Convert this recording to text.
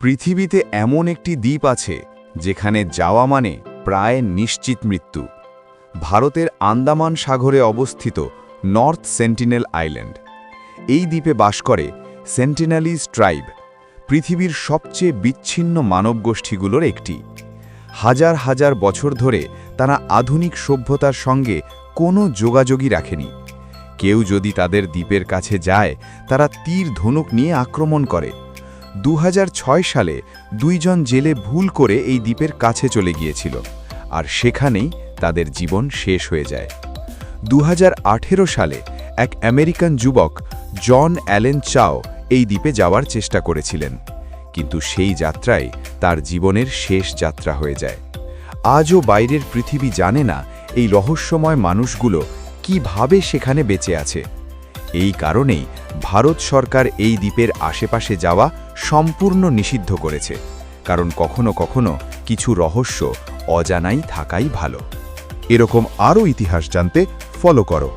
পৃথিবীতে এমন একটি দ্বীপ আছে যেখানে যাওয়া মানে প্রায় নিশ্চিত মৃত্যু। ভারতের আন্দামান সাগরে অবস্থিত নর্থ সেন্টিনেল আইল্যান্ড। এই দ্বীপে বাস করে সেন্টিনালিজ ট্রাইব, পৃথিবীর সবচেয়ে বিচ্ছিন্ন মানবগোষ্ঠীগুলোর একটি। হাজার হাজার বছর ধরে তারা আধুনিক সভ্যতার সঙ্গে কোনো যোগাযোগই রাখেনি। কেউ যদি তাদের দ্বীপের কাছে যায়, তারা তীর ধনুক নিয়ে আক্রমণ করে। 2006 সালে 2 জন জেলে ভুল করে এই দ্বীপের কাছে চলে গিয়েছিল, আর সেখানেই তাদের জীবন শেষ হয়ে যায়। 2018 সালে এক আমেরিকান যুবক জন অ্যালেন চাও এই দ্বীপে যাওয়ার চেষ্টা করেছিলেন, কিন্তু সেই যাত্রায় তার জীবনের শেষ যাত্রা হয়ে যায়। আজও বাইরের পৃথিবী জানে না এই রহস্যময় মানুষগুলো কিভাবে সেখানে বেঁচে আছে। এই কারণেই ভারত সরকার এই দ্বীপের আশেপাশে যাওয়া সম্পূর্ণ নিষিদ্ধ করেছে, কারণ কখনো কখনো কিছু রহস্য অজানাই থাকাই ভালো। এরকম আরও ইতিহাস জানতে ফলো করো।